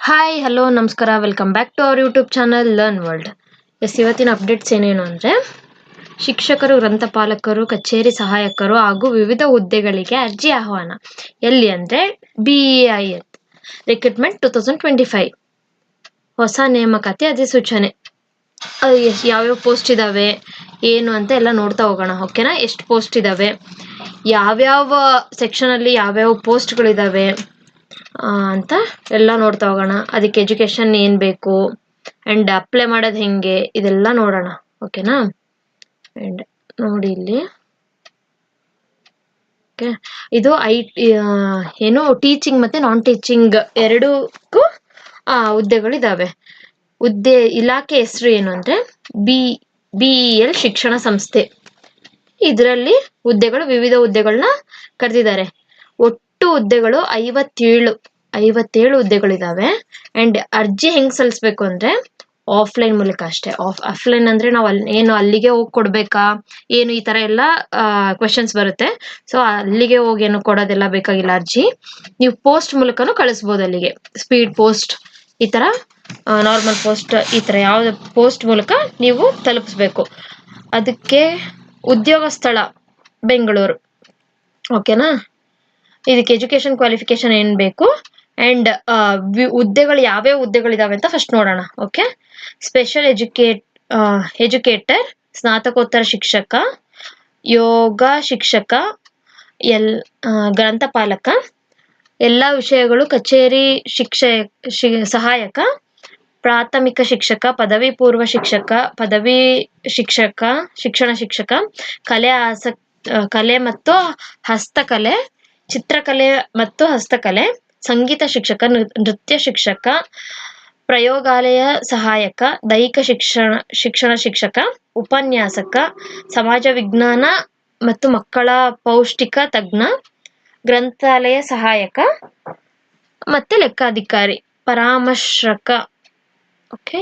Hi hello ನಮಸ್ಕಾರ welcome back to our YouTube channel learn world. ಇವತ್ತಿನ updates ಏನೇನು ಅಂದರೆ ಶಿಕ್ಷಕರು, ಗ್ರಂಥಪಾಲಕರು, ಕಚೇರಿ ಸಹಾಯಕರು ಹಾಗೂ ವಿವಿಧ ಹುದ್ದೆಗಳಿಗೆ ಅರ್ಜಿ ಆಹ್ವಾನ. ಎಲ್ಲಿ ಅಂದರೆ BEIS ರಿಕ್ರೂಟ್ಮೆಂಟ್ 2025 ಹೊಸ ನೇಮಕಾತಿ ಅಧಿಸೂಚನೆ. ಯಾವ್ಯಾವ ಪೋಸ್ಟ್ ಇದ್ದಾವೆ ಏನು ಅಂತ ಎಲ್ಲ ನೋಡ್ತಾ ಹೋಗೋಣ. ಓಕೆನಾ? ಎಷ್ಟು ಪೋಸ್ಟ್ ಇದ್ದಾವೆ, ಯಾವ್ಯಾವ ಸೆಕ್ಷನಲ್ಲಿ ಯಾವ್ಯಾವ ಪೋಸ್ಟ್ಗಳಿದ್ದಾವೆ ಅಂತ ಎಲ್ಲ ನೋಡ್ತಾ ಹೋಗೋಣ. ಅದಕ್ಕೆ ಎಜುಕೇಷನ್ ಏನು ಬೇಕು ಆ್ಯಂಡ್ ಅಪ್ಲೈ ಮಾಡೋದು ಹೆಂಗೆ ಇದೆಲ್ಲ ನೋಡೋಣ. ಓಕೆನಾ? ಆ್ಯಂಡ್ ನೋಡಿ ಇಲ್ಲಿ ಓಕೆ, ಇದು ಏನು ಟೀಚಿಂಗ್ ಮತ್ತು ನಾನ್ ಟೀಚಿಂಗ್ ಎರಡಕ್ಕೂ ಹುದ್ದೆಗಳಿದ್ದಾವೆ. ಇಲಾಖೆ ಹೆಸರು ಏನು ಅಂದರೆ BEL ಶಿಕ್ಷಣ ಸಂಸ್ಥೆ. ಇದರಲ್ಲಿ ವಿವಿಧ ಹುದ್ದೆಗಳನ್ನ ಕರೆದಿದ್ದಾರೆ. ಒಟ್ಟು ಹುದ್ದೆಗಳು 57 ಹುದ್ದೆಗಳಿದ್ದಾವೆ. ಆ್ಯಂಡ್ ಅರ್ಜಿ ಹೆಂಗೆ ಸಲ್ಲಿಸ್ಬೇಕು ಅಂದರೆ ಆಫ್ಲೈನ್ ಮೂಲಕ ಅಷ್ಟೇ. ಆಫ್ಲೈನ್ ಅಂದರೆ ನಾವು ಅಲ್ಲಿಗೆ ಹೋಗಿ ಕೊಡಬೇಕಾ ಏನು, ಈ ಥರ ಎಲ್ಲ ಕ್ವೆಶನ್ಸ್ ಬರುತ್ತೆ. ಸೊ ಅಲ್ಲಿಗೆ ಹೋಗಿ ಏನು ಕೊಡೋದೆಲ್ಲ ಬೇಕಾಗಿಲ್ಲ. ಅರ್ಜಿ ನೀವು ಪೋಸ್ಟ್ ಮೂಲಕನೂ ಕಳಿಸ್ಬೋದು. ಅಲ್ಲಿಗೆ ಸ್ಪೀಡ್ ಪೋಸ್ಟ್, ಈ ಥರ ನಾರ್ಮಲ್ ಪೋಸ್ಟ್, ಈ ಥರ ಯಾವುದೇ ಪೋಸ್ಟ್ ಮೂಲಕ ನೀವು ತಲುಪಿಸ್ಬೇಕು. ಅದಕ್ಕೆ ಉದ್ಯೋಗ ಸ್ಥಳ ಬೆಂಗಳೂರು. ಓಕೆನಾ? ಇದಕ್ಕೆ ಎಜುಕೇಷನ್ ಕ್ವಾಲಿಫಿಕೇಶನ್ ಏನು ಬೇಕು ಆ್ಯಂಡ್ ಹುದ್ದೆಗಳು ಯಾವ್ಯಾವ ಹುದ್ದೆಗಳಿದಾವೆ ಅಂತ ಫಸ್ಟ್ ನೋಡೋಣ. ಓಕೆ, ಸ್ಪೆಷಲ್ ಎಜುಕೇಟರ್, ಸ್ನಾತಕೋತ್ತರ ಶಿಕ್ಷಕ, ಯೋಗ ಶಿಕ್ಷಕ, ಗ್ರಂಥಪಾಲಕ, ಎಲ್ಲ ವಿಷಯಗಳು ಕಚೇರಿ ಸಹಾಯಕ, ಪ್ರಾಥಮಿಕ ಶಿಕ್ಷಕ, ಪದವಿ ಪೂರ್ವ ಶಿಕ್ಷಕ, ಪದವಿ ಶಿಕ್ಷಕ, ಶಿಕ್ಷಣ ಶಿಕ್ಷಕ, ಕಲೆ ಮತ್ತು ಹಸ್ತಕಲೆ, ಚಿತ್ರಕಲೆ ಮತ್ತು ಹಸ್ತಕಲೆ, ಸಂಗೀತ ಶಿಕ್ಷಕ, ನೃತ್ಯ ಶಿಕ್ಷಕ, ಪ್ರಯೋಗಾಲಯ ಸಹಾಯಕ, ದೈಹಿಕ ಶಿಕ್ಷಣ ಶಿಕ್ಷಕ, ಉಪನ್ಯಾಸಕ, ಸಮಾಜ ವಿಜ್ಞಾನ ಮತ್ತು ಮಕ್ಕಳ ಪೌಷ್ಟಿಕ ತಜ್ಞ, ಗ್ರಂಥಾಲಯ ಸಹಾಯಕ ಮತ್ತು ಲೆಕ್ಕಾಧಿಕಾರಿ, ಪರಾಮರ್ಶಕ. ಓಕೆ,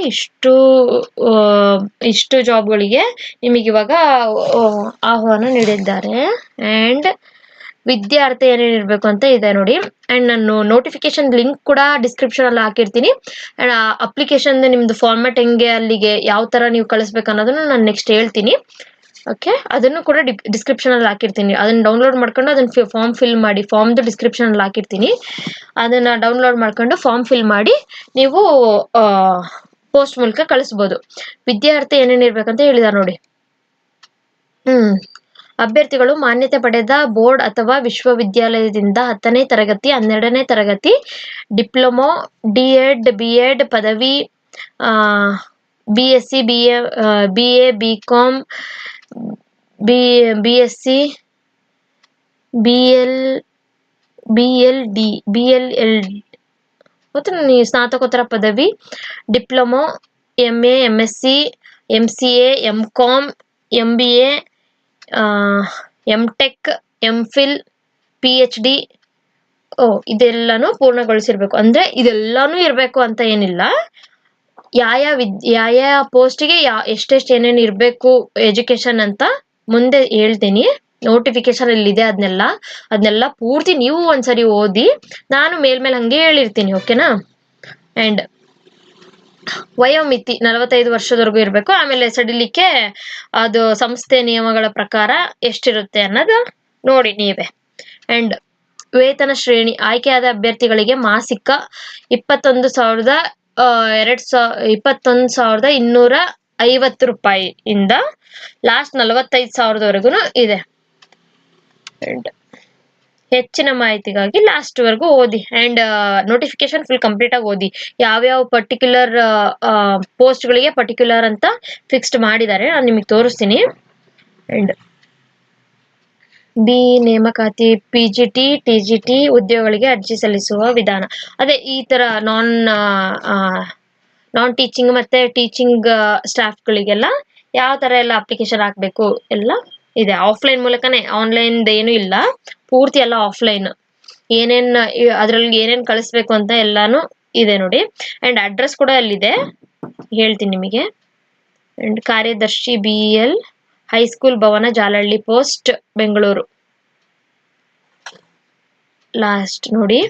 ಇಷ್ಟು ಜಾಬ್ಗಳಿಗೆ ನಿಮಗಿವಾಗ ಆಹ್ವಾನ ನೀಡಿದ್ದಾರೆ. ಆ್ಯಂಡ್ ವಿದ್ಯಾರ್ಥಿ ಏನೇನಿರಬೇಕು ಅಂತ ಇದೆ ನೋಡಿ. ಆ್ಯಂಡ್ ನಾನು ನೋಟಿಫಿಕೇಶನ್ ಲಿಂಕ್ ಕೂಡ ಡಿಸ್ಕ್ರಿಪ್ಷನಲ್ಲಿ ಹಾಕಿರ್ತೀನಿ. ಆ್ಯಂಡ್ ಅಪ್ಲಿಕೇಶನ್ ನಿಮ್ಮದು ಫಾರ್ಮ್ಯಾಟ್ ಹೆಂಗೆ, ಅಲ್ಲಿಗೆ ಯಾವ ಥರ ನೀವು ಕಳಿಸ್ಬೇಕು ಅನ್ನೋದನ್ನು ನಾನು ನೆಕ್ಸ್ಟ್ ಹೇಳ್ತೀನಿ. ಓಕೆ, ಅದನ್ನು ಕೂಡ ಡಿಸ್ಕ್ರಿಪ್ಷನಲ್ಲಿ ಹಾಕಿರ್ತೀನಿ. ಅದನ್ನು ಡೌನ್ಲೋಡ್ ಮಾಡ್ಕೊಂಡು ಅದನ್ನು ಫಾರ್ಮ್ ಫಿಲ್ ಮಾಡಿ, ಫಾರ್ಮ್ದು ಡಿಸ್ಕ್ರಿಪ್ಷನಲ್ಲಿ ಹಾಕಿರ್ತೀನಿ. ಅದನ್ನು ಡೌನ್ಲೋಡ್ ಮಾಡ್ಕೊಂಡು ಫಾರ್ಮ್ ಫಿಲ್ ಮಾಡಿ ನೀವು ಪೋಸ್ಟ್ ಮೂಲಕ ಕಳಿಸ್ಬೋದು. ವಿದ್ಯಾರ್ಥಿ ಏನೇನಿರ್ಬೇಕಂತ ಹೇಳಿದಾರೆ ನೋಡಿ. ಅಭ್ಯರ್ಥಿಗಳು ಮಾನ್ಯತೆ ಪಡೆದ ಬೋರ್ಡ್ ಅಥವಾ ವಿಶ್ವವಿದ್ಯಾಲಯದಿಂದ 10ನೇ ತರಗತಿ, 12ನೇ ತರಗತಿ, ಡಿಪ್ಲೊಮೊ, DEd, B.Ed ಪದವಿ, BSc, BA, BCom, BSc, BLLD ಮತ್ತು ಸ್ನಾತಕೋತ್ತರ ಪದವಿ, diploma, MA, MSc, MCA, MCom, MBA, MTech, MPhil, PhD ಇದೆಲ್ಲನೂ ಪೂರ್ಣಗೊಳಿಸಿರ್ಬೇಕು. ಅಂದರೆ ಇದೆಲ್ಲನೂ ಇರಬೇಕು ಅಂತ ಏನಿಲ್ಲ. ಯಾವ ಪೋಸ್ಟಿಗೆ ಎಷ್ಟೆಷ್ಟು ಏನೇನು ಇರಬೇಕು ಎಜುಕೇಷನ್ ಅಂತ ಮುಂದೆ ಹೇಳ್ತೀನಿ. ನೋಟಿಫಿಕೇಶನ್ ಇಲ್ಲಿದೆ, ಅದನ್ನೆಲ್ಲ ಪೂರ್ತಿ ನೀವು ಒಂದ್ಸರಿ ಓದಿ. ನಾನು ಮೇಲ್ಮೇಲೆ ಹಂಗೆ ಹೇಳಿರ್ತೀನಿ. ಓಕೆನಾ? ಆ್ಯಂಡ್ ವಯೋಮಿತಿ 45 ವರ್ಷದವರೆಗೂ ಇರಬೇಕು. ಆಮೇಲೆ ಸಡಿಲಿಕ್ಕೆ ಅದು ಸಂಸ್ಥೆ ನಿಯಮಗಳ ಪ್ರಕಾರ ಎಷ್ಟಿರುತ್ತೆ ಅನ್ನೋದು ನೋಡಿ ನೀವೇ. ಆ್ಯಂಡ್ ವೇತನ ಶ್ರೇಣಿ, ಆಯ್ಕೆಯಾದ ಅಭ್ಯರ್ಥಿಗಳಿಗೆ ಮಾಸಿಕ 21,250 ರೂಪಾಯಿಯಿಂದ ಲಾಸ್ಟ್ 45,000ವರೆಗೂ ಇದೆ. ಆ್ಯಂಡ್ ಹೆಚ್ಚಿನ ಮಾಹಿತಿಗಾಗಿ ಲಾಸ್ಟ್ವರೆಗೂ ಓದಿ. ಆ್ಯಂಡ್ ನೋಟಿಫಿಕೇಶನ್ ಫುಲ್ ಕಂಪ್ಲೀಟಾಗಿ ಓದಿ. ಯಾವ್ಯಾವ ಪರ್ಟಿಕ್ಯುಲರ್ ಪೋಸ್ಟ್ಗಳಿಗೆ ಪರ್ಟಿಕ್ಯುಲರ್ ಅಂತ ಫಿಕ್ಸ್ಡ್ ಮಾಡಿದ್ದಾರೆ, ನಾನು ನಿಮಗೆ ತೋರಿಸ್ತೀನಿ. ಆ್ಯಂಡ್ ನೇಮಕಾತಿ, PGT, TGT ಉದ್ಯೋಗಗಳಿಗೆ ಅರ್ಜಿ ಸಲ್ಲಿಸುವ ವಿಧಾನ ಅದೇ ಈ ಥರ ನಾನ್ ಟೀಚಿಂಗ್ ಮತ್ತು ಟೀಚಿಂಗ್ ಸ್ಟಾಫ್ಗಳಿಗೆಲ್ಲ ಯಾವ ಥರ ಎಲ್ಲ ಅಪ್ಲಿಕೇಶನ್ ಹಾಕಬೇಕು ಎಲ್ಲ ಇದೆ. ಆಫ್ಲೈನ್ ಮೂಲಕನೇ, ಆನ್ಲೈನ್ದು ಏನೂ ಇಲ್ಲ, ಪೂರ್ತಿ ಎಲ್ಲ ಆಫ್ಲೈನ್. ಅದರಲ್ಲಿ ಏನೇನು ಕಳಿಸ್ಬೇಕು ಅಂತ ಎಲ್ಲಾನು ಇದೆ ನೋಡಿ. ಆ್ಯಂಡ್ ಅಡ್ರೆಸ್ ಕೂಡ ಅಲ್ಲಿದೆ, ಹೇಳ್ತೀನಿ ನಿಮಗೆ. ಆ್ಯಂಡ್ ಕಾರ್ಯದರ್ಶಿ BEL ಹೈಸ್ಕೂಲ್ ಭವನ, ಜಾಲಹಳ್ಳಿ ಪೋಸ್ಟ್, ಬೆಂಗಳೂರು. ಲಾಸ್ಟ್ ನೋಡಿ,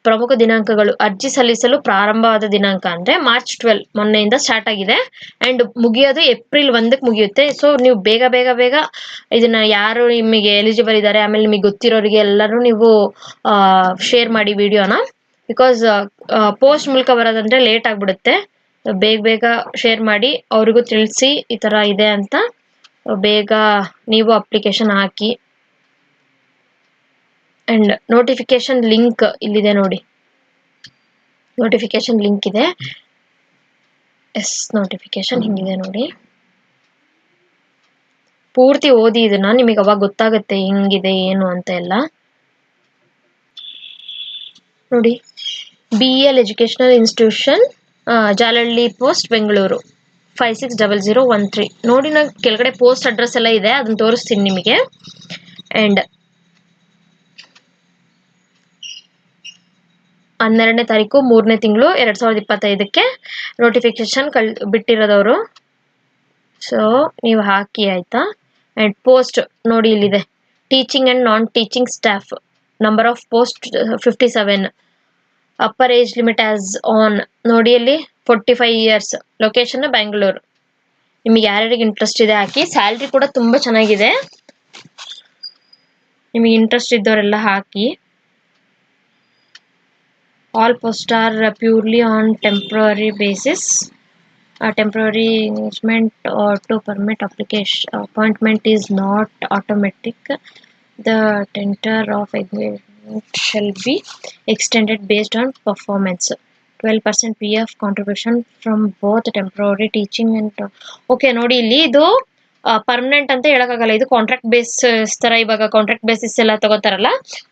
ಪ್ರಮುಖ ದಿನಾಂಕಗಳು. ಅರ್ಜಿ ಸಲ್ಲಿಸಲು ಪ್ರಾರಂಭವಾದ ದಿನಾಂಕ ಅಂದ್ರೆ ಮಾರ್ಚ್ 12 ಮೊನ್ನೆಯಿಂದ ಸ್ಟಾರ್ಟ್ ಆಗಿದೆ ಅಂಡ್ ಮುಗಿಯೋದು ಏಪ್ರಿಲ್ 1ಕ್ಕೆ ಮುಗಿಯುತ್ತೆ. ಸೊ ನೀವು ಬೇಗ ಬೇಗ ಬೇಗ ಇದನ್ನ ಯಾರು ನಿಮಗೆ ಎಲಿಜಿಬಲ್ ಇದ್ದಾರೆ, ಆಮೇಲೆ ನಿಮಗೆ ಗೊತ್ತಿರೋರಿಗೆ ಎಲ್ಲರೂ ನೀವು ಶೇರ್ ಮಾಡಿ ವಿಡಿಯೋನ. ಬಿಕಾಸ್ ಪೋಸ್ಟ್ ಮೂಲಕ ಬರೋದಂದ್ರೆ ಲೇಟ್ ಆಗ್ಬಿಡುತ್ತೆ. ಬೇಗ ಬೇಗ ಶೇರ್ ಮಾಡಿ, ಅವ್ರಿಗೂ ತಿಳಿಸಿ ಈ ತರ ಇದೆ ಅಂತ. ಬೇಗ ನೀವು application hockey. And notification link ಇಲ್ಲಿದೆ ನೋಡಿ, ನೋಟಿಫಿಕೇಶನ್ ಲಿಂಕ್ ಇದೆ. ನೋಟಿಫಿಕೇಶನ್ ಹಿಂಗಿದೆ ನೋಡಿ. ಪೂರ್ತಿ ಓದಿ ಇದನ್ನ, ನಿಮಗೆ ಅವಾಗ ಗೊತ್ತಾಗುತ್ತೆ ಹೆಂಗಿದೆ ಏನು ಅಂತ ಎಲ್ಲ. ನೋಡಿ, BEL educational institution, Jalahalli post, Bengaluru 560013. ನೋಡಿ, ನಾನು ಕೆಳಗಡೆ ಪೋಸ್ಟ್ ಅಡ್ರೆಸ್ ಎಲ್ಲ ಇದೆ, ಅದನ್ನ ತೋರಿಸ್ತೀನಿ ನಿಮಗೆ. ಅಂಡ್ 12ನೇ ತಾರೀಕು 3ನೇ ತಿಂಗಳು 2025ಕ್ಕೆ ನೋಟಿಫಿಕೇಶನ್ ಬಿಟ್ಟಿರೋದವರು. ಸೊ ನೀವು ಹಾಕಿ ಆಯ್ತಾ. ಅಂಡ್ ಪೋಸ್ಟ್ ನೋಡಿ ಇಲ್ಲಿದೆ, teaching and non teaching staff, number of post 57, upper age limit as on ನೋಡಿ ಅಲ್ಲಿ 45 ಇಯರ್ಸ್, ಲೊಕೇಶನ್ ಬ್ಯಾಂಗ್ಳೂರ್. ನಿಮಗೆ ಯಾರ್ಯಾರಿಗೆ ಇಂಟ್ರೆಸ್ಟ್ ಇದೆ ಹಾಕಿ. ಸ್ಯಾಲ್ರಿ ಕೂಡ ತುಂಬಾ ಚೆನ್ನಾಗಿದೆ, ನಿಮಗೆ ಇಂಟ್ರೆಸ್ಟ್ ಇದ್ದವರೆಲ್ಲ ಹಾಕಿ. All posts are purely on temporary basis. Temporary engagement or to permit application appointment is not automatic. The tenure of engagement shall be extended based on performance. 12% PF contribution from both temporary teaching and okay ನೋಡಿ ಇಲ್ಲಿ ಇದು permanent ಅಂತ ಹೇಳಕ್ಕಾಗಲ್ಲ. ಇದು contract basis ತರ, ಇವಾಗ contract basis ಎಲ್ಲ ತಗೋತಾರಲ್ಲ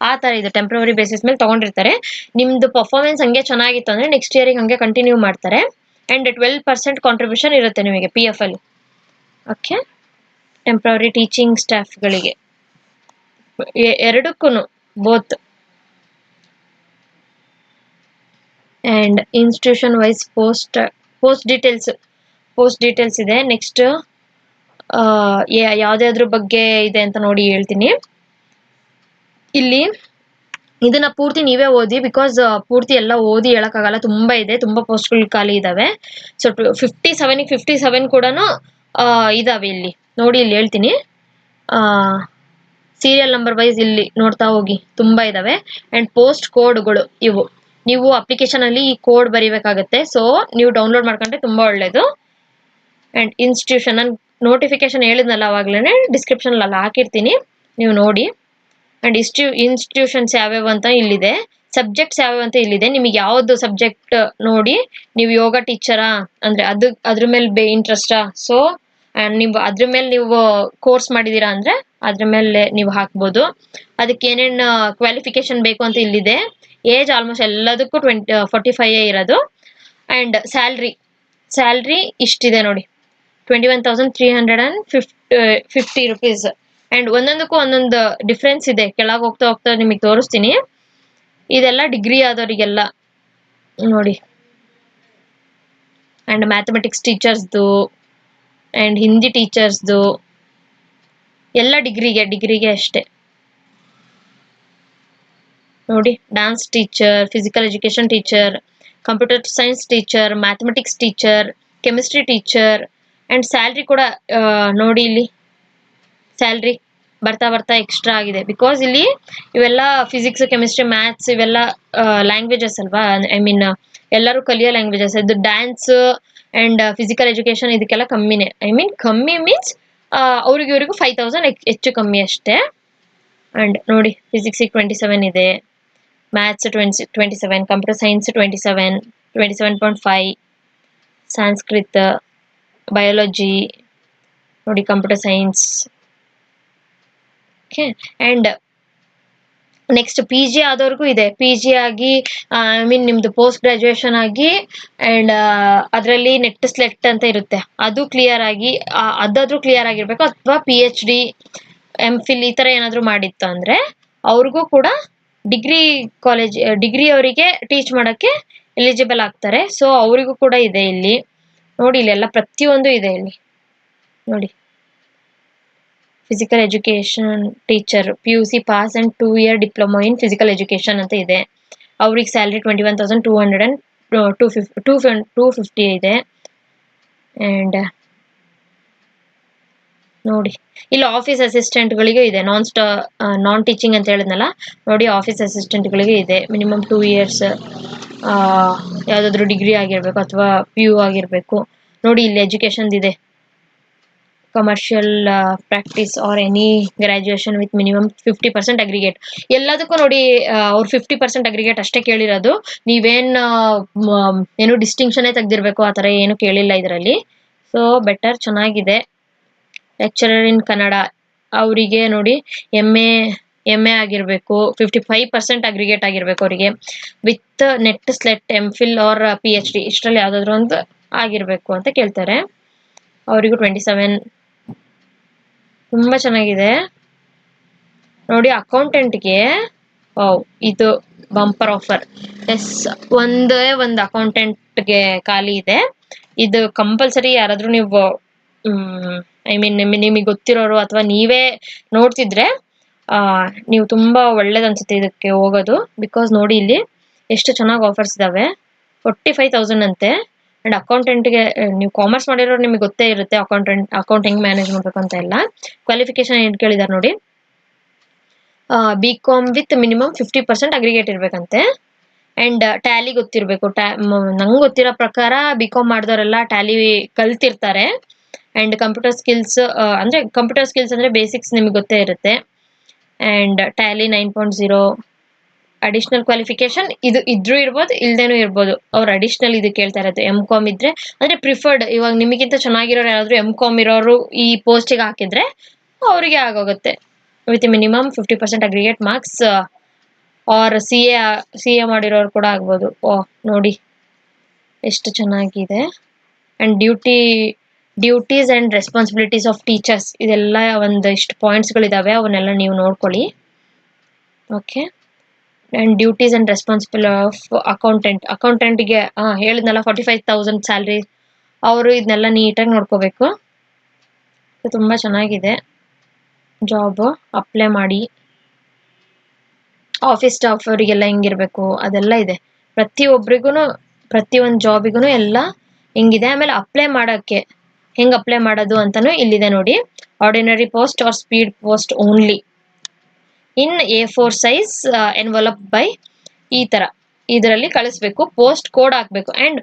ಆ ತರ ಇದು ಟೆಂಪ್ರವರಿ ಬೇಸಿಸ್ ಮೇಲೆ ತಗೊಂಡಿರ್ತಾರೆ. ನಿಮ್ದು ಪರ್ಫಾರ್ಮೆನ್ಸ್ ಹಂಗೆ ಚೆನ್ನಾಗಿತ್ತು ಅಂದ್ರೆ ನೆಕ್ಸ್ಟ್ ಇಯರಿಗೆ ಹಂಗೆ ಕಂಟಿನ್ಯೂ ಮಾಡ್ತಾರೆ. ಅಂಡ್ 12% ಕಾಂಟ್ರಿಬ್ಯೂಷನ್ ಇರುತ್ತೆ ನಿಮಗೆ PF ಅಲ್ಲಿ. ಓಕೆ, ಟೆಂಪ್ರವರಿ ಟೀಚಿಂಗ್ ಸ್ಟಾಫ್ಗಳಿಗೆ ಎರಡಕ್ಕೂ both. And institution wise post details ಇದೆ. ನೆಕ್ಸ್ಟ್ ಯಾವ್ದಾದ್ರ ಬಗ್ಗೆ ಇದೆ ಅಂತ ನೋಡಿ ಹೇಳ್ತೀನಿ. ಇಲ್ಲಿ ಇದನ್ನ ಪೂರ್ತಿ ನೀವೇ ಓದಿ, ಬಿಕಾಸ್ ಪೂರ್ತಿ ಎಲ್ಲ ಓದಿ ಹೇಳಕ್ಕಾಗಲ್ಲ, ತುಂಬಾ ಇದೆ, ತುಂಬಾ ಪೋಸ್ಟ್ಗಳು ಖಾಲಿ ಇದಾವೆ. ಸೊ 57 ಕೂಡ ಇದಾವೆ ಇಲ್ಲಿ ನೋಡಿ. ಇಲ್ಲಿ ಹೇಳ್ತೀನಿ, ಸೀರಿಯಲ್ ನಂಬರ್ ವೈಸ್ ಇಲ್ಲಿ ನೋಡ್ತಾ ಹೋಗಿ, ತುಂಬಾ ಇದಾವೆ. ಅಂಡ್ ಪೋಸ್ಟ್ ಕೋಡ್ಗಳು ಇವು, ನೀವು ಅಪ್ಲಿಕೇಶನ್ ಅಲ್ಲಿ ಈ ಕೋಡ್ ಬರಿಬೇಕಾಗತ್ತೆ. ಸೊ ನೀವು ಡೌನ್ಲೋಡ್ ಮಾಡ್ಕೊಂಡ್ರೆ ತುಂಬಾ ಒಳ್ಳೇದು. ಅಂಡ್ ಇನ್ಸ್ಟಿಟ್ಯೂಷನ್, ನಾನು ನೋಟಿಫಿಕೇಶನ್ ಹೇಳಿದ್ನಲ್ಲ ಅವಾಗ್ಲೇನೆ, ಡಿಸ್ಕ್ರಿಪ್ಷನ್ ಅಲ್ಲಿ ಹಾಕಿರ್ತೀನಿ, ನೀವು ನೋಡಿ. ಅಂಡ್ ಇನ್ಸ್ಟಿಟ್ಯೂಷನ್ಸ್ ಯಾವ್ಯಾವ ಅಂತ ಇಲ್ಲಿದೆ, ಸಬ್ಜೆಕ್ಟ್ಸ್ ಯಾವ್ಯಾವ ಅಂತ ಇಲ್ಲಿದೆ. ನಿಮಗೆ ಯಾವ್ದು ಸಬ್ಜೆಕ್ಟ್ ನೋಡಿ, ನೀವು ಯೋಗ ಟೀಚರಾ ಅಂದ್ರೆ ಅದ್ರ ಮೇಲೆ ಇಂಟ್ರೆಸ್ಟಾ, ಸೊ ನೀವು ಅದ್ರ ಮೇಲೆ ನೀವು ಕೋರ್ಸ್ ಮಾಡಿದೀರಾ ಅಂದ್ರೆ ಅದ್ರ ಮೇಲೆ ನೀವು ಹಾಕ್ಬೋದು. ಅದಕ್ಕೆ ಏನೇನು ಕ್ವಾಲಿಫಿಕೇಶನ್ ಬೇಕು ಅಂತ ಇಲ್ಲಿದೆ. ಏಜ್ ಆಲ್ಮೋಸ್ಟ್ ಎಲ್ಲದಕ್ಕೂ 45 ಇರೋದು. ಅಂಡ್ ಸ್ಯಾಲ್ರಿ ಇಷ್ಟಿದೆ ನೋಡಿ, 21,350 rupees. ಅಂಡ್ ಒಂದೊಂದಕ್ಕೂ ಒಂದೊಂದು ಡಿಫ್ರೆನ್ಸ್ ಇದೆ. ಕೆಳಗೆ ಹೋಗ್ತಾ ಹೋಗ್ತಾ ನಿಮಗೆ ತೋರಿಸ್ತೀನಿ. ಇದೆಲ್ಲ ಡಿಗ್ರಿ ಆದವರಿಗೆಲ್ಲ ನೋಡಿ. ಅಂಡ್ ಮ್ಯಾಥಮೆಟಿಕ್ಸ್ ಟೀಚರ್ಸ್ದು ಅಂಡ್ ಹಿಂದಿ ಟೀಚರ್ಸ್ದು ಎಲ್ಲ ಡಿಗ್ರಿಗೆ ಅಷ್ಟೇ ನೋಡಿ. Dance teacher, physical education teacher, computer science teacher, mathematics teacher, chemistry teacher. And salary ಕೂಡ ನೋಡಿ, ಇಲ್ಲಿ ಸ್ಯಾಲ್ರಿ ಬರ್ತಾ ಎಕ್ಸ್ಟ್ರಾ ಆಗಿದೆ. ಬಿಕಾಸ್ ಇಲ್ಲಿ ಇವೆಲ್ಲ ಫಿಸಿಕ್ಸ್, ಕೆಮಿಸ್ಟ್ರಿ, ಮ್ಯಾಥ್ಸ್ ಇವೆಲ್ಲ ಲ್ಯಾಂಗ್ವೇಜಸ್ ಅಲ್ವಾ, ಐ ಮೀನ್ ಎಲ್ಲರೂ ಕಲಿಯೋ ಲ್ಯಾಂಗ್ವೇಜಸ್. ಇದು ಡ್ಯಾನ್ಸ್ ಅಂಡ್ ಫಿಸಿಕಲ್ ಎಜುಕೇಶನ್ ಇದಕ್ಕೆಲ್ಲ ಕಮ್ಮಿನೇ. ಐ ಮೀನ್ ಕಮ್ಮಿ ಮೀನ್ಸ್ ಇವ್ರಿಗೂ 5,000 ಹೆಚ್ಚು ಕಮ್ಮಿ ಅಷ್ಟೇ. ಅಂಡ್ ನೋಡಿ, ಫಿಸಿಕ್ಸ್ 27 ಇದೆ, maths 27, computer science 27.5, Sanskrit, biology ನೋಡಿ, computer science. Okay. And next PG ಆದವ್ರಿಗೂ ಇದೆ. PG ಆಗಿ ಐ ಮೀನ್ ನಿಮ್ದು ಪೋಸ್ಟ್ ಗ್ರಾಜುಯೇಷನ್ ಆಗಿ ಅಂಡ್ ಅದರಲ್ಲಿ ನೆಟ್ ಸ್ಲೆಟ್ ಅಂತ ಇರುತ್ತೆ, ಅದು ಕ್ಲಿಯರ್ ಆಗಿ ಅದಾದ್ರೂ ಕ್ಲಿಯರ್ ಆಗಿರ್ಬೇಕು. ಅಥವಾ PhD, MPhil ಈ ತರ ಏನಾದ್ರು ಮಾಡಿತ್ತು ಅಂದ್ರೆ ಅವ್ರಿಗೂ ಕೂಡ ಡಿಗ್ರಿ ಅವರಿಗೆ ಟೀಚ್ ಮಾಡಕ್ಕೆ ಎಲಿಜಿಬಲ್ ಆಗ್ತಾರೆ. ಸೊ ಅವರಿಗೂ ಕೂಡ ಇದೆ ಇಲ್ಲಿ ನೋಡಿ. ಇಲ್ಲೆಲ್ಲ ಪ್ರತಿಯೊಂದು ಇದೆ ಇಲ್ಲಿ ನೋಡಿ. Physical education teacher PUC pass and 2 year diploma in physical education ಅಂತ ಇದೆ. ಅವ್ರಿಗೆ ಸ್ಯಾಲ್ರಿ 21,200 and 250 ಇದೆ. ಆ್ಯಂಡ್ ನೋಡಿ ಇಲ್ಲಿ ಆಫೀಸ್ ಅಸಿಸ್ಟೆಂಟ್ಗಳಿಗೂ ಇದೆ, ನಾನ್ ಟೀಚಿಂಗ್ ಅಂತ ಹೇಳಿದ್ನಲ್ಲ ನೋಡಿ, ಆಫೀಸ್ ಅಸಿಸ್ಟೆಂಟ್ಗಳಿಗೆ ಇದೆ ಮಿನಿಮಮ್ 2 years ಯಾವುದಾದ್ರೂ ಡಿಗ್ರಿ ಆಗಿರಬೇಕು ಅಥವಾ PU ಆಗಿರಬೇಕು. ನೋಡಿ ಇಲ್ಲಿ ಎಜುಕೇಷನ್ದು ಇದೆ, commercial practice R any graduation with minimum 50% aggregate. ಎಲ್ಲದಕ್ಕೂ ನೋಡಿ ಅವ್ರು 50% ಅಗ್ರಿಗೇಟ್ ಅಷ್ಟೇ ಕೇಳಿರೋದು. ಏನು ಡಿಸ್ಟಿಂಕ್ಷನ್ನೇ ತೆಗ್ದಿರ್ಬೇಕು ಆ ಥರ ಏನು ಕೇಳಿಲ್ಲ ಇದರಲ್ಲಿ. ಸೊ ಬೆಟರ್, ಚೆನ್ನಾಗಿದೆ. ಲೆಕ್ಚರರ್ ಇನ್ ಕನ್ನಡ ಅವರಿಗೆ ನೋಡಿ MA ಆಗಿರಬೇಕು, 55% ಅಗ್ರಿಗೇಟ್ ಆಗಿರಬೇಕು ಅವರಿಗೆ, with NET SLET MPhil or PhD ಇಷ್ಟರಲ್ಲಿ ಯಾವುದಾದ್ರೂ ಒಂದು ಆಗಿರಬೇಕು ಅಂತ ಕೇಳ್ತಾರೆ. ಅವರಿಗೂ 27. ತುಂಬ ಚೆನ್ನಾಗಿದೆ ನೋಡಿ. ಅಕೌಂಟೆಂಟ್ಗೆ ಇದು ಬಂಪರ್ ಆಫರ್. ಒಂದೇ ಒಂದು ಅಕೌಂಟೆಂಟ್ಗೆ ಖಾಲಿ ಇದೆ. ಇದು ಕಂಪಲ್ಸರಿ ಯಾರಾದರೂ ನೀವು ನಿಮಗೆ ಗೊತ್ತಿರೋರು ಅಥವಾ ನೀವೇ ನೋಡ್ತಿದ್ರೆ ನೀವು ತುಂಬಾ ಒಳ್ಳೇದು ಅನ್ಸುತ್ತೆ ಇದಕ್ಕೆ ಹೋಗೋದು. ಬಿಕಾಸ್ ನೋಡಿ ಇಲ್ಲಿ ಎಷ್ಟು ಚೆನ್ನಾಗಿ ಆಫರ್ಸ್ ಇದಾವೆ. 45,000 ಅಂತೆ. ಅಂಡ್ ಅಕೌಂಟೆಂಟ್ಗೆ ನೀವು ಕಾಮರ್ಸ್ ಮಾಡಿರೋರು ನಿಮಗೆ ಗೊತ್ತೇ ಇರುತ್ತೆ ಅಕೌಂಟ್ ಹೆಂಗ್ ಮ್ಯಾನೇಜ್ ಮಾಡ್ಬೇಕು ಅಂತ ಎಲ್ಲ. ಕ್ವಾಲಿಫಿಕೇಶನ್ ಏನು ಕೇಳಿದಾರೆ ನೋಡಿ, BCom ವಿತ್ ಮಿನಿಮಮ್ 50% ಅಗ್ರಿಗೇಟ್ ಇರ್ಬೇಕಂತೆ. ಅಂಡ್ ಟ್ಯಾಲಿ ಗೊತ್ತಿರಬೇಕು. ನಂಗೆ ಗೊತ್ತಿರೋ ಪ್ರಕಾರ BCom ಮಾಡಿದವರೆಲ್ಲ ಟ್ಯಾಲಿ ಕಲ್ತಿರ್ತಾರೆ. ಅಂಡ್ ಕಂಪ್ಯೂಟರ್ ಸ್ಕಿಲ್ಸ್ ಅಂದ್ರೆ ಬೇಸಿಕ್ಸ್ ನಿಮ್ಗೆ ಗೊತ್ತೇ ಇರುತ್ತೆ. ಅಂಡ್ ಟ್ಯಾಲಿ 9.0 ಅಡಿಷನಲ್ ಕ್ವಾಲಿಫಿಕೇಶನ್ ಇದು ಇದ್ರೂ ಇರ್ಬೋದು, ಇಲ್ದೇನೂ ಇರ್ಬೋದು. ಅವ್ರು ಅಡಿಷನಲ್ ಇದು ಕೇಳ್ತಾ ಇರೋದು. MCom ಇದ್ರೆ ಅಂದ್ರೆ ಪ್ರಿಫರ್ಡ್. ಇವಾಗ ನಿಮಗಿಂತ ಚೆನ್ನಾಗಿರೋರು ಯಾರಾದ್ರೂ MCom ಇರೋರು ಈ ಪೋಸ್ಟಿಗೆ ಹಾಕಿದ್ರೆ ಅವರಿಗೆ ಆಗೋಗುತ್ತೆ. With minimum 50% aggregate marks or CA ಮಾಡಿರೋರು ಕೂಡ ಆಗ್ಬೋದು. ನೋಡಿ ಎಷ್ಟು ಚೆನ್ನಾಗಿದೆ. And duties and responsibilities of teachers ಇದೆಲ್ಲ ಒಂದಿಷ್ಟು ಪಾಯಿಂಟ್ಸ್ಗಳಿದಾವೆ, ಅವನ್ನೆಲ್ಲ ನೀವು ನೋಡ್ಕೊಳ್ಳಿ. Okay. And duties and responsible of ಅಕೌಂಟೆಂಟ್ಗೆ ಹೇಳಿದ್ನಲ್ಲ 45,000 ಸ್ಯಾಲ್ರಿ. ಅವರು ಇದನ್ನೆಲ್ಲ ನೀಟಾಗಿ ನೋಡ್ಕೋಬೇಕು. ತುಂಬ ಚೆನ್ನಾಗಿದೆ ಜಾಬ್. ಅಪ್ಲೈ ಮಾಡಿ. ಆಫೀಸ್ ಸ್ಟಾಫ್ ಅವರಿಗೆಲ್ಲ ಹೆಂಗಿರ್ಬೇಕು ಅದೆಲ್ಲ ಇದೆ. ಪ್ರತಿಯೊಂದು ಜಾಬಿಗೂ ಎಲ್ಲ ಹೆಂಗಿದೆ. ಆಮೇಲೆ ಅಪ್ಲೈ ಮಾಡೋಕ್ಕೆ ಹೆಂಗೆ ಅಪ್ಲೈ ಮಾಡೋದು ಅಂತಾನು ಇಲ್ಲಿದೆ ನೋಡಿ. Ordinary post or speed post only in A4 size envelope by ಈ ಥರ ಇದರಲ್ಲಿ ಕಳಿಸ್ಬೇಕು. ಪೋಸ್ಟ್ ಕೋಡ್ ಹಾಕ್ಬೇಕು. ಆ್ಯಂಡ್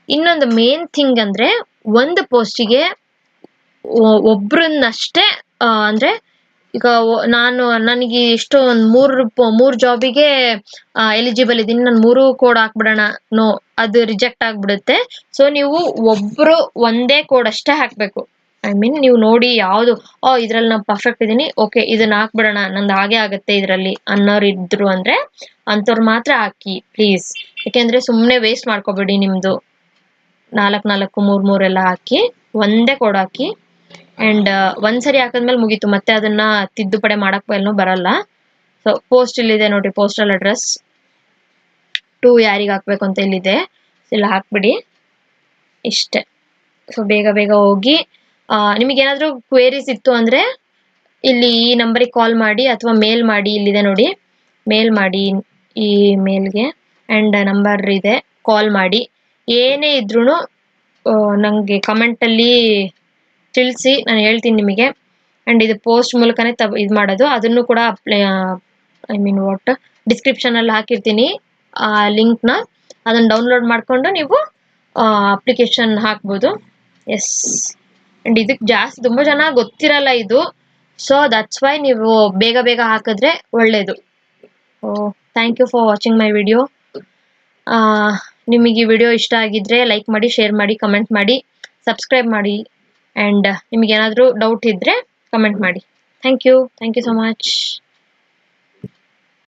ಇನ್ನೊಂದು ಮೇನ್ ಥಿಂಗ್ ಅಂದರೆ ಒಂದು ಪೋಸ್ಟಿಗೆ ಒಬ್ರನ್ನಷ್ಟೇ ಅಂದರೆ ಈಗ ನನಗೆ ಇಷ್ಟು ಒಂದು ಮೂರು ಜಾಬಿಗೆ ಎಲಿಜಿಬಲ್ ಇದ್ದೀನಿ, ನಾನು 3 ಕೋಡ್ ಹಾಕ್ಬಿಡೋಣ, ನೋ, ಅದು ರಿಜೆಕ್ಟ್ ಆಗಿಬಿಡುತ್ತೆ. ಸೊ ನೀವು ಒಬ್ರು ಒಂದೇ ಕೋಡ್ ಅಷ್ಟೇ ಹಾಕಬೇಕು. ನೀವು ನೋಡಿ ಯಾವುದು ಇದರಲ್ಲಿ ನಾನು ಪರ್ಫೆಕ್ಟ್ ಇದ್ದೀನಿ, ಓಕೆ ಇದನ್ನ ಹಾಕ್ಬಿಡೋಣ, ನಂದು ಹಾಗೆ ಆಗುತ್ತೆ ಇದರಲ್ಲಿ ಅನ್ನೋರು ಇದ್ರು ಅಂದರೆ ಅಂಥವ್ರು ಮಾತ್ರ ಹಾಕಿ ಪ್ಲೀಸ್. ಯಾಕೆಂದರೆ ಸುಮ್ಮನೆ ವೇಸ್ಟ್ ಮಾಡ್ಕೋಬೇಡಿ ನಿಮ್ಮದು 4 3 ಎಲ್ಲ ಹಾಕಿ ಒಂದೇ ಕೋಡ್ ಹಾಕಿ. ಆ್ಯಂಡ್ ಒಂದ್ಸರಿ ಹಾಕಿದ್ಮೇಲೆ ಮುಗೀತು, ಮತ್ತೆ ಅದನ್ನ ತಿದ್ದುಪಡಿ ಮಾಡಕ್ಕೆ ಏನೂ ಬರಲ್ಲ. ಸೊ ಪೋಸ್ಟ್ ಇಲ್ಲಿದೆ ನೋಡಿ, ಪೋಸ್ಟಲ್ ಅಡ್ರೆಸ್ ಟು ಯಾರಿಗೆ ಹಾಕ್ಬೇಕು ಅಂತ ಇಲ್ಲಿದೆ, ಇಲ್ಲಿ ಹಾಕ್ಬಿಡಿ ಇಷ್ಟೇ. ಸೊ ಬೇಗ ಹೋಗಿ. ನಿಮಗೇನಾದರೂ ಕ್ವೇರೀಸ್ ಇತ್ತು ಅಂದರೆ ಇಲ್ಲಿ ಈ ನಂಬರಿಗೆ ಕಾಲ್ ಮಾಡಿ ಅಥವಾ ಮೇಲ್ ಮಾಡಿ, ಇಲ್ಲಿದೆ ನೋಡಿ, ಮೇಲ್ ಮಾಡಿ ಈ ಮೇಲ್ಗೆ. ಆ್ಯಂಡ್ ನಂಬರ್ ಇದೆ, ಕಾಲ್ ಮಾಡಿ. ಏನೇ ಇದ್ರೂ ನನಗೆ ಕಮೆಂಟಲ್ಲಿ ತಿಳಿಸಿ, ನಾನು ಹೇಳ್ತೀನಿ ನಿಮಗೆ. ಆ್ಯಂಡ್ ಇದು ಪೋಸ್ಟ್ ಮೂಲಕನೇ ಇದು ಮಾಡೋದು. ಅದನ್ನು ಕೂಡ ಡಿಸ್ಕ್ರಿಪ್ಷನಲ್ಲಿ ಹಾಕಿರ್ತೀನಿ ಆ ಲಿಂಕ್ನ, ಅದನ್ನು ಡೌನ್ಲೋಡ್ ಮಾಡಿಕೊಂಡು ನೀವು ಅಪ್ಲಿಕೇಶನ್ ಹಾಕ್ಬೋದು. ಎಸ್. ಆ್ಯಂಡ್ ಇದಕ್ಕೆ ಜಾಸ್ತಿ ತುಂಬ ಜನ ಗೊತ್ತಿರಲ್ಲ ಇದು. ಸೊ ದಟ್ಸ್ ವೈ ನೀವು ಬೇಗ ಹಾಕಿದ್ರೆ ಒಳ್ಳೆಯದು. Thank you for watching my video. ನಿಮಗೆ ಈ ವಿಡಿಯೋ ಇಷ್ಟ ಆಗಿದ್ರೆ ಲೈಕ್ ಮಾಡಿ, ಶೇರ್ ಮಾಡಿ, ಕಮೆಂಟ್ ಮಾಡಿ, ಸಬ್ಸ್ಕ್ರೈಬ್ ಮಾಡಿ. ಆ್ಯಂಡ್ ನಿಮಗೇನಾದರೂ ಡೌಟ್ ಇದ್ದರೆ ಕಮೆಂಟ್ ಮಾಡಿ. Thank you so much.